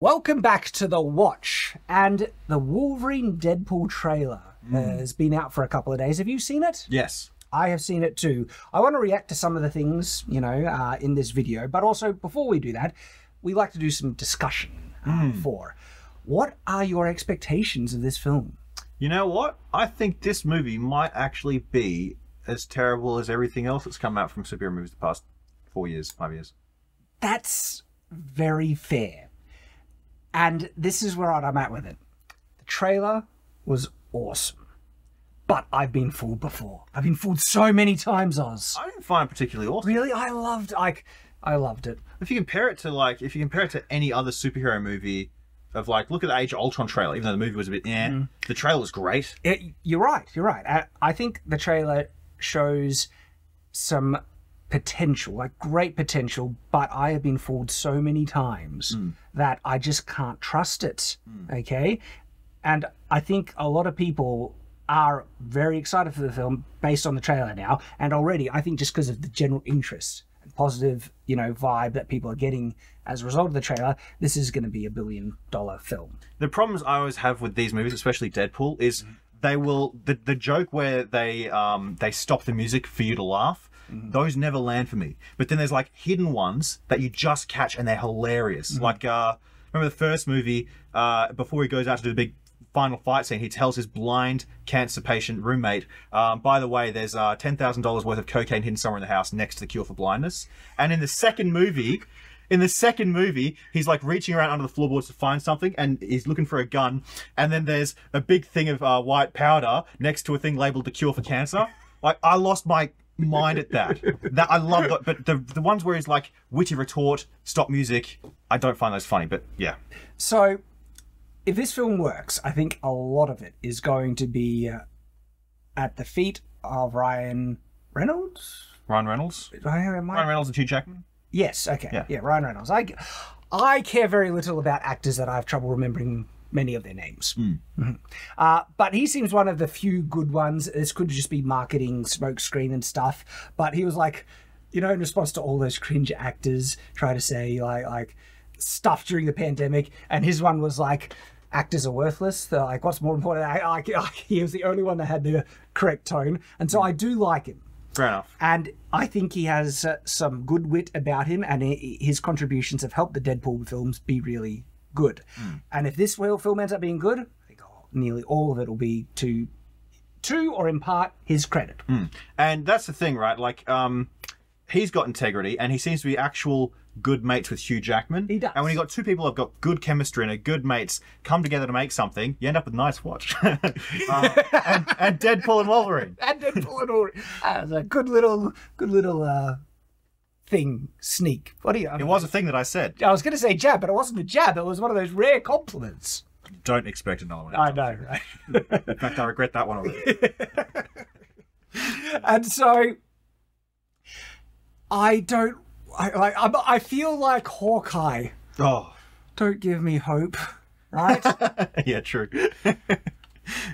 Welcome back to The Watch, and the Wolverine Deadpool trailer has been out for a couple of days. Have you seen it? Yes. I have seen it too. I want to react to some of the things, in this video, but also before we do that, we like to do some discussion for what are your expectations of this film? You know what? I think this movie might actually be as terrible as everything else that's come out from superhero movies the past 5 years. That's very fair. And this is where I'm at with it. The trailer was awesome. But I've been fooled before. I've been fooled so many times, Oz. I didn't find it particularly awesome. Really? I loved it. If you compare it to any other superhero movie of look at the Age of Ultron trailer, even though the movie was a bit the trailer was great. You're right. I think the trailer shows some potential, great potential, but I have been fooled so many times that I just can't trust it. Okay? And I think a lot of people are very excited for the film based on the trailer now, and already I think just because of the general interest and positive, vibe that people are getting as a result of the trailer, this is going to be $1 billion film. The problems I always have with these movies, especially Deadpool, is they will the joke where they stop the music for you to laugh. Those never land for me. But then there's hidden ones that you just catch and they're hilarious. Remember the first movie, before he goes out to do the big final fight scene, he tells his blind cancer patient roommate, by the way, there's $10,000 worth of cocaine hidden somewhere in the house next to the cure for blindness. And in the second movie, he's reaching around under the floorboards to find something, and he's looking for a gun. And then there's a big thing of white powder next to a thing labeled the cure for cancer. I lost my mind at that. I love that. But the ones where he's witty retort, stop music, I don't find those funny. But yeah. So if this film works, I think a lot of it is going to be at the feet of Ryan Reynolds. Ryan Reynolds and Hugh Jackman. Yes. Okay. Yeah. Ryan Reynolds. I care very little about actors that I have trouble remembering many of their names. But he seems one of the few good ones. This could just be marketing, smokescreen and stuff. But he was in response to all those cringe actors trying to say stuff during the pandemic, and his one was actors are worthless. They're what's more important? He was the only one that had the correct tone, and so I do like him. Fair enough. And I think he has some good wit about him, and his contributions have helped the Deadpool films be really good. And if this film ends up being good, I think nearly all of it will be to or in part his credit. And that's the thing, right? He's got integrity, and he seems to be actual good mates with Hugh Jackman. He does. And when you got two people who've got good chemistry and are good mates come together to make something, you end up with a nice watch. and Deadpool and Wolverine. That's a good little thing, sneak. It was a thing that I said. I was going to say jab, but it wasn't a jab. It was one of those rare compliments. Don't expect another one. I know, right? In fact, I regret that one already. And so I feel like Hawkeye. Oh, don't give me hope, right? Yeah, true.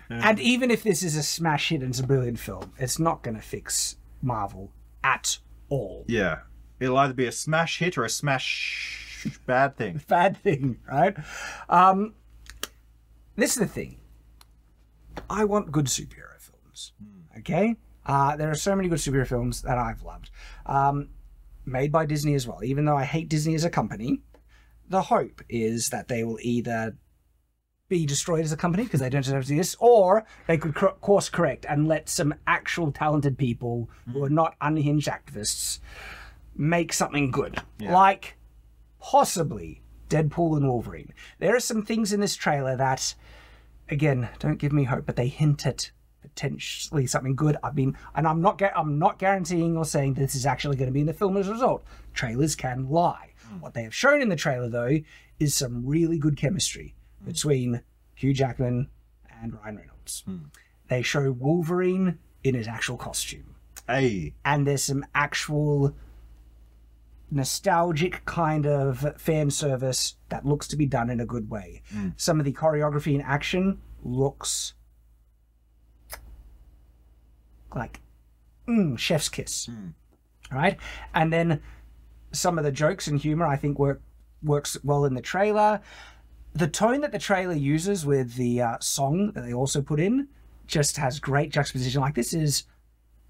And even if this is a smash hit and it's a brilliant film, it's not going to fix Marvel at all. Yeah. It'll either be a smash hit or a smash bad thing. Bad thing, right? This is the thing. I want good superhero films, okay? There are so many good superhero films that I've loved. Made by Disney as well. Even though I hate Disney as a company, the hope is that they will either be destroyed as a company because they don't deserve to do this, or they could course correct and let some actual talented people who are not unhinged activists make something good. Yeah. Like possibly Deadpool and Wolverine. There are some things in this trailer that, again, don't give me hope, but they hint at potentially something good. I'm not guaranteeing or saying this is actually going to be in the film as a result. Trailers can lie. What they have shown in the trailer, though, is some really good chemistry between Hugh Jackman and Ryan Reynolds. They show Wolverine in his actual costume. Hey. And there's some actual nostalgic kind of fan service that looks to be done in a good way. Some of the choreography and action looks chef's kiss. All right? And then some of the jokes and humor I think works well in the trailer. the tone that the trailer uses with the song that they also put in just has great juxtaposition. Like, this is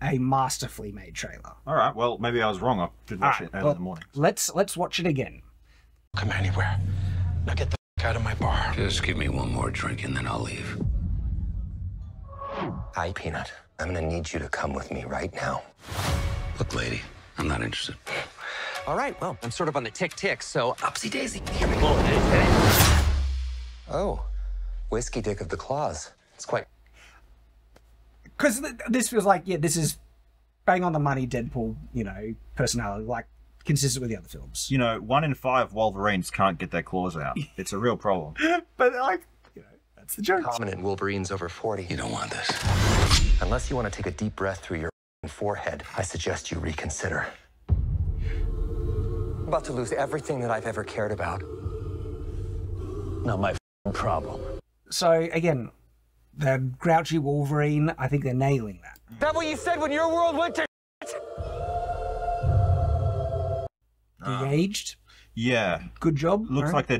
a masterfully made trailer. All right, well, maybe I was wrong. I did watch it early in the morning. Let's watch it again. Come anywhere. Now get the f out of my bar. Just give me one more drink and then I'll leave. Hi, Peanut. I'm gonna need you to come with me right now. Look, lady, I'm not interested. All right, well, I'm sort of on the tick-tick, so upsy daisy. Here we go. Oh, whiskey dick of the claws. It's quite... Because this feels like, yeah, this is bang on the money Deadpool, you know, personality, like, consistent with the other films. You know, 1 in 5 Wolverines can't get their claws out. It's a real problem. But, like, you know, that's the joke. Prominent Wolverines over 40. You don't want this. Unless you want to take a deep breath through your forehead, I suggest you reconsider. I'm about to lose everything that I've ever cared about. Not my problem. So, again, the grouchy Wolverine, I think they're nailing that. Is that what you said when your world went to De-aged. Yeah. Good job. Looks like they're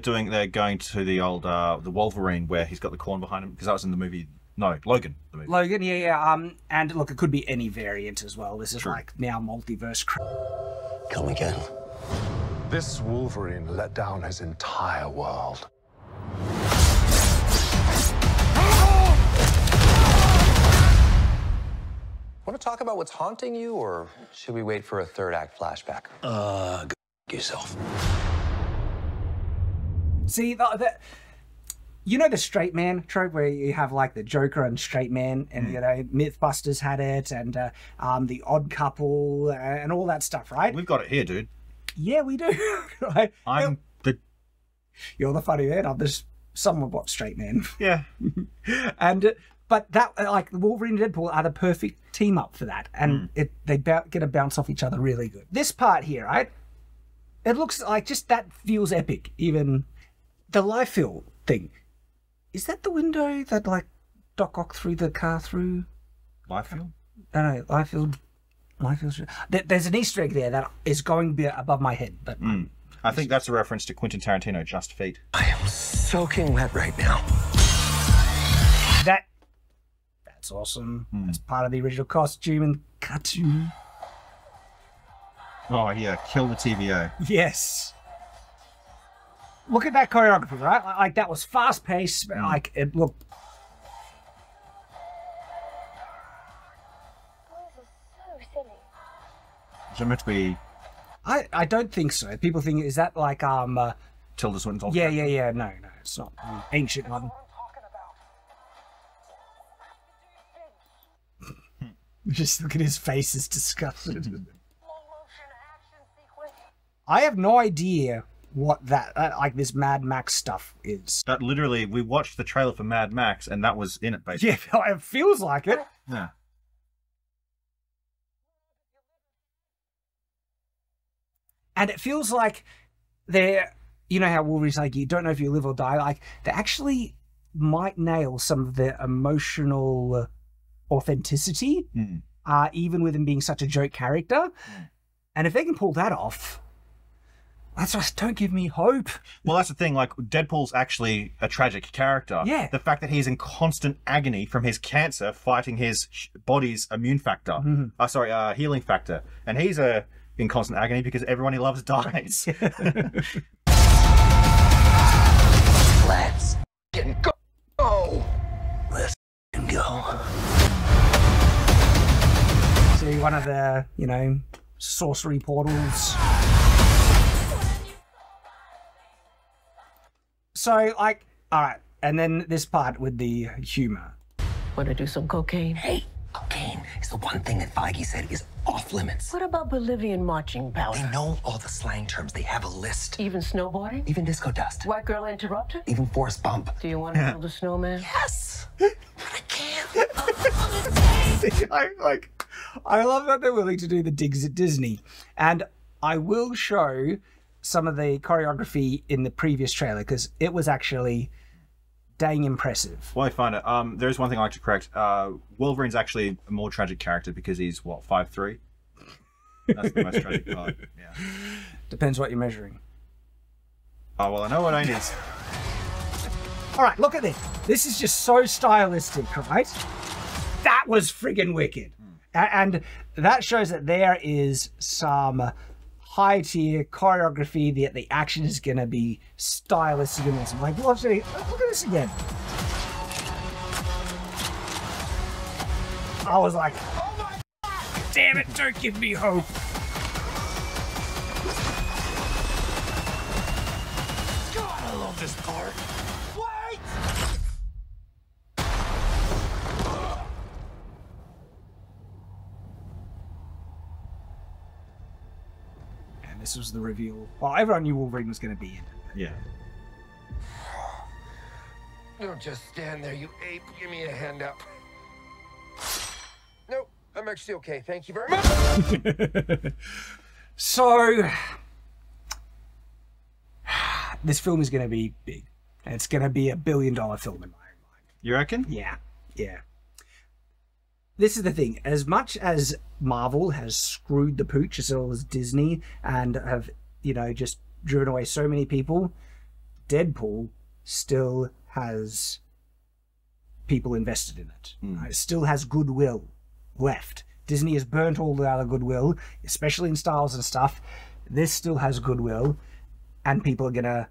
going to the old, the Wolverine where he's got the corn behind him, because that was in the movie, no, Logan. The movie. Logan, yeah. And look, it could be any variant as well. This is like now multiverse. Come again. This Wolverine let down his entire world. Want to talk about what's haunting you, or should we wait for a third act flashback? Go yourself. See, you know the straight man trope where you have like the Joker and straight man, and you know Mythbusters had it, and the Odd Couple and all that stuff, right? We've got it here, dude. Yeah, we do. Right? You're the funny man. I'm this somewhat straight man. Yeah. And but that like Wolverine and Deadpool are the perfect team up for that, and they get to bounce off each other really good. This part here, right? It looks like just that feels epic. Even the Liefeld thing. Is that the window that like Doc Ock threw the car through? Liefeld? No, Liefeld. There's an Easter egg there that is going to be above my head, but I think that's a reference to Quentin Tarantino, Just Feet. I am soaking wet right now. That's awesome. That's part of the original costume and cartoon. Oh yeah, kill the TVA. Yes. Look at that choreography, right? Like that was fast paced, but like it looked. Is it meant to be I don't think so. People think is that like Tilda Swinton's? Yeah. No, it's not ancient one. Just look at his face; is disgusted. I have no idea what that like this Mad Max stuff is. That literally, we watched the trailer for Mad Max, and that was in it, basically. Yeah, it feels like it. Yeah. And it feels like they're, you know how Wolverine's like, you don't know if you live or die. Like, they actually might nail some of the emotional authenticity, even with him being such a joke character. And if they can pull that off, that's just don't give me hope. Well, that's the thing. Like, Deadpool's actually a tragic character. Yeah. The fact that he's in constant agony from his cancer, fighting his body's immune factor. Healing factor. And he's in constant agony because everyone he loves dies. Let's go. Let's go. See one of the, you know, sorcery portals. So, like, all right, and then this part with the humor. Want to do some cocaine? Hey, cocaine is the one thing that Feige said is off limits. What about Bolivian marching powder? They know all the slang terms. They have a list. Even snowboarding? Even disco dust. White girl interrupted? Even force bump. Do you want to build a snowman? Yes. I can't. I love that they're willing to do the digs at Disney. And I will show some of the choreography in the previous trailer because it was actually dang impressive. Well, I find it. There is one thing I like to correct. Wolverine's actually a more tragic character because he's, what, 5'3"? That's the most tragic part. Yeah. Depends what you're measuring. Oh, well, I know what I need. All right, look at this. This is just so stylistic, right? That was friggin' wicked. And that shows that there is some high tier choreography, that the action is going to be stylistic and awesome. Like, look at this again. I was like, oh my God, damn it, don't give me hope. God, I love this part. Wait! And this was the reveal. Well, everyone knew Wolverine was going to be in it. Yeah. Don't just stand there, you ape. Give me a hand up. Nope, I'm actually okay. Thank you very much. So, this film is going to be big. It's going to be $1 billion film in my mind. You reckon? Yeah. This is the thing. As much as Marvel has screwed the pooch as well as Disney and have, just driven away so many people, Deadpool still has people invested in it. It still has goodwill left. Disney has burnt all the other goodwill, especially in styles and stuff. This still has goodwill, and people are going to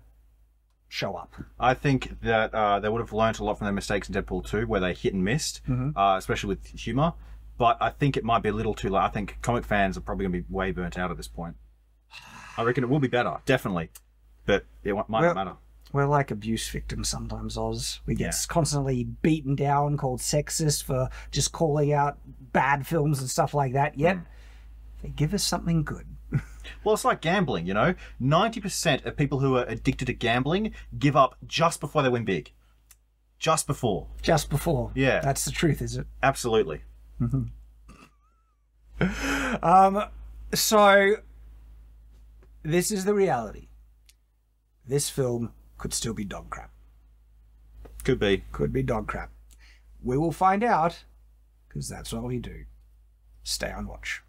show up. I think that they would have learnt a lot from their mistakes in Deadpool 2, where they hit and missed, especially with humour. But I think it might be a little too late. I think comic fans are probably going to be way burnt out at this point. I reckon it will be better, definitely. But it might not matter. We're like abuse victims sometimes, Oz. We get constantly beaten down, called sexist for just calling out bad films and stuff like that. Yet, they give us something good. Well, it's like gambling, 90% of people who are addicted to gambling give up just before they win big. Just before. Just before. Yeah. That's the truth, is it? Absolutely. So, this is the reality. This film could still be dog crap. Could be. Could be dog crap. We will find out, because that's what we do. Stay on watch.